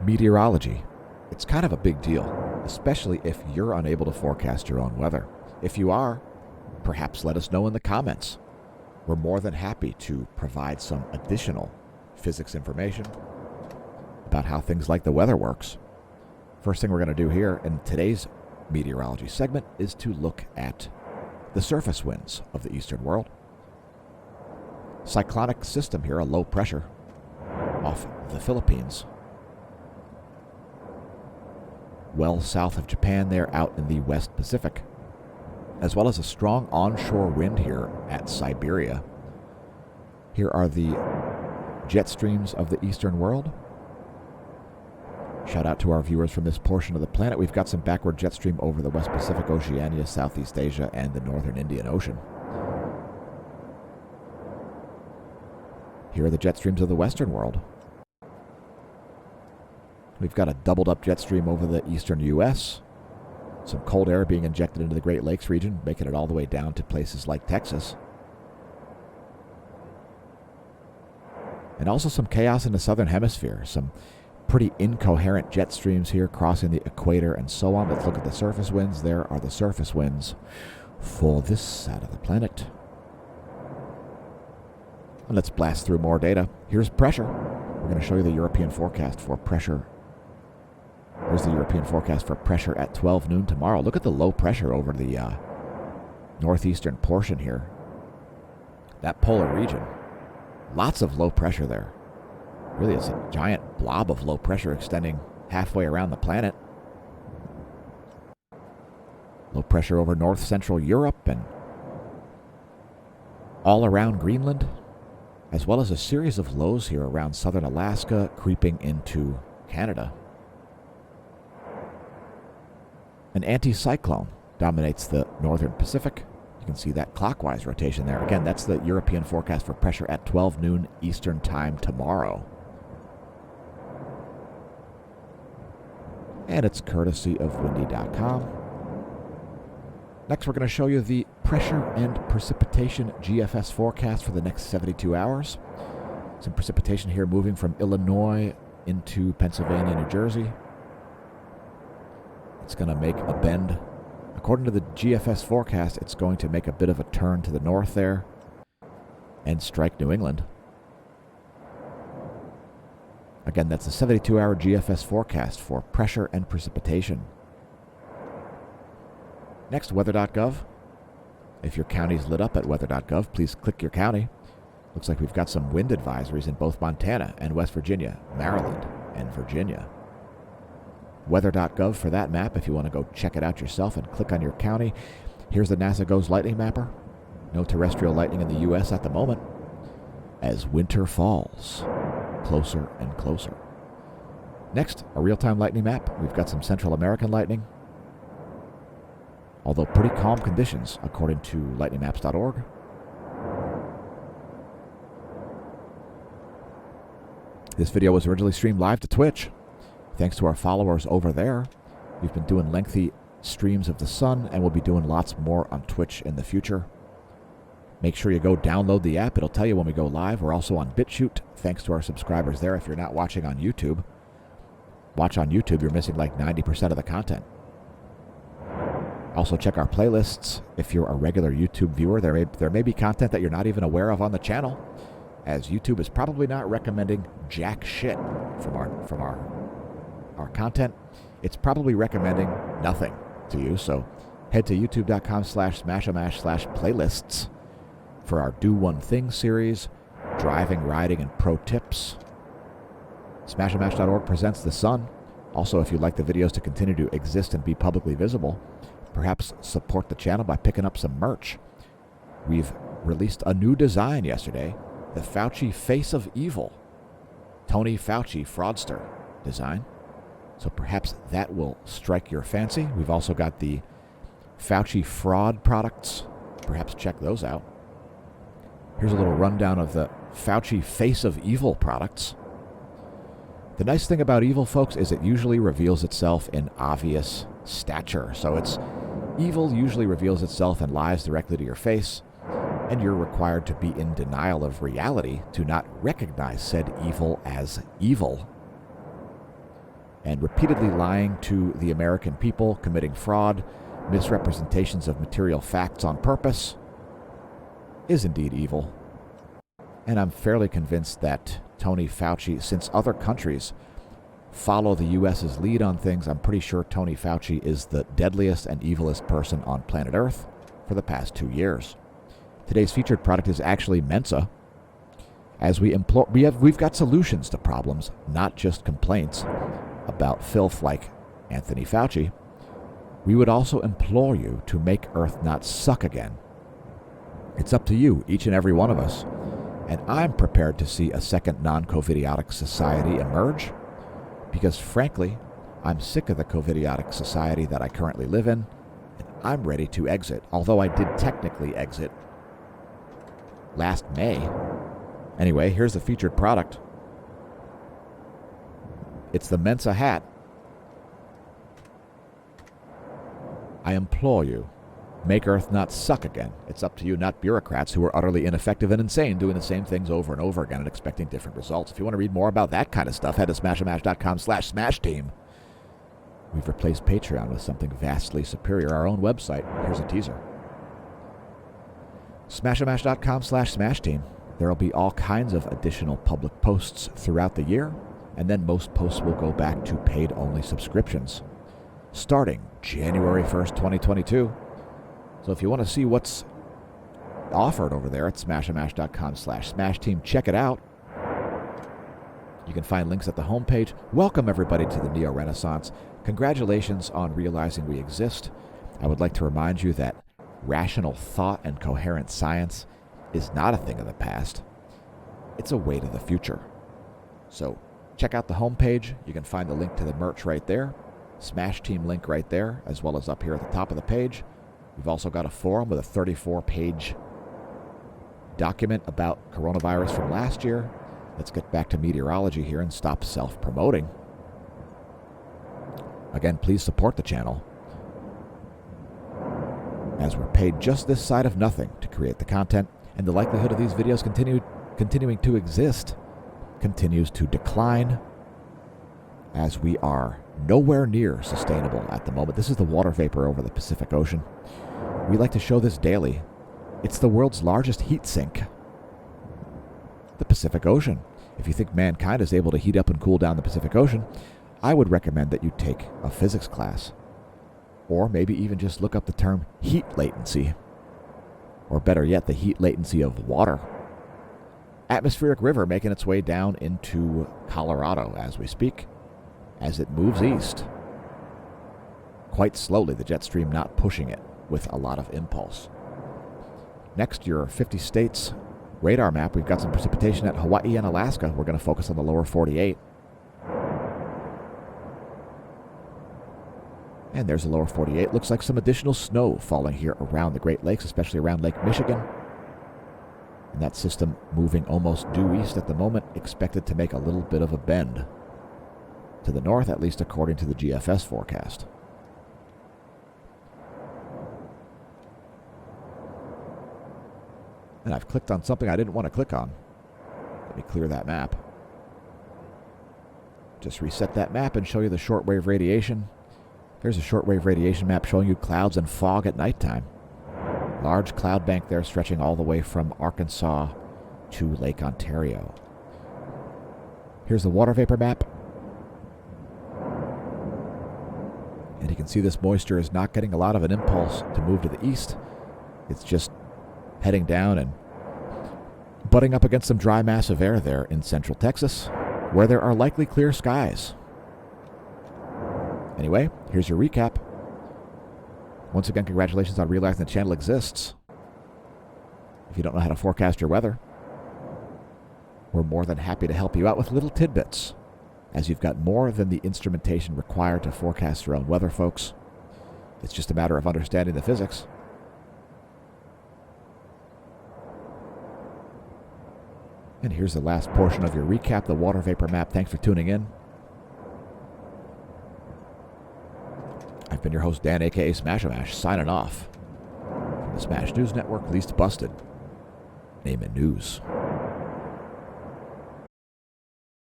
Meteorology. It's kind of a big deal, especially if you're unable to forecast your own weather. If you are, perhaps let us know in the comments. We're more than happy to provide some additional physics information about how things like the weather works. First thing we're going to do here in today's meteorology segment is to look at the surface winds of the eastern world. Cyclonic system here, a low pressure off the Philippines. Well south of Japan there out in the West Pacific, as well as a strong onshore wind here at Siberia. Here are the jet streams of the eastern world. Shout out to our viewers from this portion of the planet. We've got some backward jet stream over the West Pacific, Oceania, Southeast Asia, and the northern Indian Ocean. Here are the jet streams of the western world. We've got a doubled up jet stream over the eastern U.S., some cold air being injected into the Great Lakes region, making it all the way down to places like Texas. And also some chaos in the southern hemisphere, some pretty incoherent jet streams here crossing the equator and so on. Let's look at the surface winds. There are the surface winds for this side of the planet. And let's blast through more data. Here's pressure. We're going to show you the European forecast for pressure. Here's the European forecast for pressure at 12 noon tomorrow. Look at the low pressure over the northeastern portion here. That polar region. Lots of low pressure there. Really, it's a giant blob of low pressure extending halfway around the planet. Low pressure over north central Europe and all around Greenland, as well as a series of lows here around southern Alaska, creeping into Canada. An anticyclone dominates the northern Pacific. You can see that clockwise rotation there. Again, that's the European forecast for pressure at 12 noon Eastern Time tomorrow. And it's courtesy of windy.com. Next, we're going to show you the pressure and precipitation GFS forecast for the next 72 hours. Some precipitation here moving from Illinois into Pennsylvania, New Jersey. It's going to make a bend. According to the GFS forecast, it's going to make a bit of a turn to the north there and strike New England. Again, that's a 72-hour GFS forecast for pressure and precipitation. Next, weather.gov. If your county's lit up at weather.gov, please click your county. Looks like we've got some wind advisories in both Montana and West Virginia, Maryland and Virginia. Weather.gov for that map if you want to go check it out yourself and click on your county. Here's the NASA GOES lightning mapper. No terrestrial lightning in the U.S. at the moment, as winter falls closer and closer. Next, a real-time lightning map. We've got some Central American lightning, although pretty calm conditions according to lightningmaps.org. This video was originally streamed live to Twitch. Thanks to our followers over there. We've been doing lengthy streams of the sun, and we'll be doing lots more on Twitch in the future. Make sure you go download the app. It'll tell you when we go live. We're also on BitChute. Thanks to our subscribers there. If you're not watching on YouTube, watch on YouTube. You're missing like 90% of the content. Also check our playlists. If you're a regular YouTube viewer, there may be content that you're not even aware of on the channel, as YouTube is probably not recommending jack shit from our content. It's probably recommending nothing to you. So head to youtube.com/smashamash/playlists for our Do One Thing series, driving, riding, and pro tips. smashamash.org presents The Sun. Also, if you'd like the videos to continue to exist and be publicly visible, perhaps support the channel by picking up some merch. We've released a new design yesterday, the Fauci Face of Evil, Tony Fauci Fraudster design. So perhaps that will strike your fancy. We've also got the Fauci Fraud products. Perhaps check those out. Here's a little rundown of the Fauci Face of Evil products. The nice thing about evil, folks, is it usually reveals itself in obvious stature. So evil usually reveals itself in lies directly to your face, and you're required to be in denial of reality to not recognize said evil as evil. and repeatedly lying to the American people, committing fraud, misrepresentations of material facts on purpose, is indeed evil. And I'm fairly convinced that Tony Fauci, since other countries follow the U.S.'s lead on things, I'm pretty sure Tony Fauci is the deadliest and evilest person on planet Earth for the past 2 years. Today's featured product is actually Mensa. As we've got solutions to problems, not just complaints about filth like Anthony Fauci. We would also implore you to make Earth not suck again. It's up to you, each and every one of us. And I'm prepared to see a second non-COVIDiotic society emerge because, frankly, I'm sick of the COVIDiotic society that I currently live in, and I'm ready to exit, although I did technically exit last May. Anyway, here's the featured product. It's the Mensa hat. I implore you, make Earth not suck again. It's up to you, not bureaucrats who are utterly ineffective and insane doing the same things over and over again and expecting different results. If you want to read more about that kind of stuff, head to smashamash.com/smashteam. We've replaced Patreon with something vastly superior, our own website. Here's a teaser. smashamash.com/smashteam. There will be all kinds of additional public posts throughout the year, and then most posts will go back to paid-only subscriptions starting January 1st, 2022. So if you want to see what's offered over there at smashamash.com/smashteam, check it out. You can find links at the homepage. Welcome everybody to the Neo-Renaissance. Congratulations on realizing we exist. I would like to remind you that rational thought and coherent science is not a thing of the past. It's a way to the future. So check out the homepage. You can find the link to the merch right there. Smash Team link right there, as well as up here at the top of the page. We've also got a forum with a 34-page document about coronavirus from last year. Let's get back to meteorology here and stop self-promoting. Again, please support the channel, as we're paid just this side of nothing to create the content, and the likelihood of these videos continuing to exist continues to decline, as we are nowhere near sustainable at the moment. This is the water vapor over the Pacific Ocean. We like to show this daily. It's the world's largest heat sink, the Pacific Ocean. If you think mankind is able to heat up and cool down the Pacific Ocean, I would recommend that you take a physics class, or maybe even just look up the term heat latency, or better yet, the heat latency of water. Atmospheric river making its way down into Colorado as we speak, as it moves east. Quite slowly, the jet stream not pushing it with a lot of impulse. Next, your 50 states radar map. We've got some precipitation at Hawaii and Alaska. We're going to focus on the lower 48. And there's the lower 48. Looks like some additional snow falling here around the Great Lakes, especially around Lake Michigan. And that system moving almost due east at the moment, expected to make a little bit of a bend to the north, at least according to the GFS forecast. And I've clicked on something I didn't want to click on. Let me clear that map. Just reset that map and show you the shortwave radiation. There's a shortwave radiation map showing you clouds and fog at nighttime. Large cloud bank there stretching all the way from Arkansas to Lake Ontario. Here's the water vapor map. And you can see this moisture is not getting a lot of an impulse to move to the east. It's just heading down and butting up against some dry mass of air there in central Texas, where there are likely clear skies. Anyway, here's your recap. Once again, congratulations on realizing the channel exists. If you don't know how to forecast your weather, we're more than happy to help you out with little tidbits, as you've got more than the instrumentation required to forecast your own weather, folks. It's just a matter of understanding the physics. And here's the last portion of your recap, the water vapor map. Thanks for tuning in. I've been your host, Dan, a.k.a. smAsho, signing off from the Smash News Network, least busted. Name it news.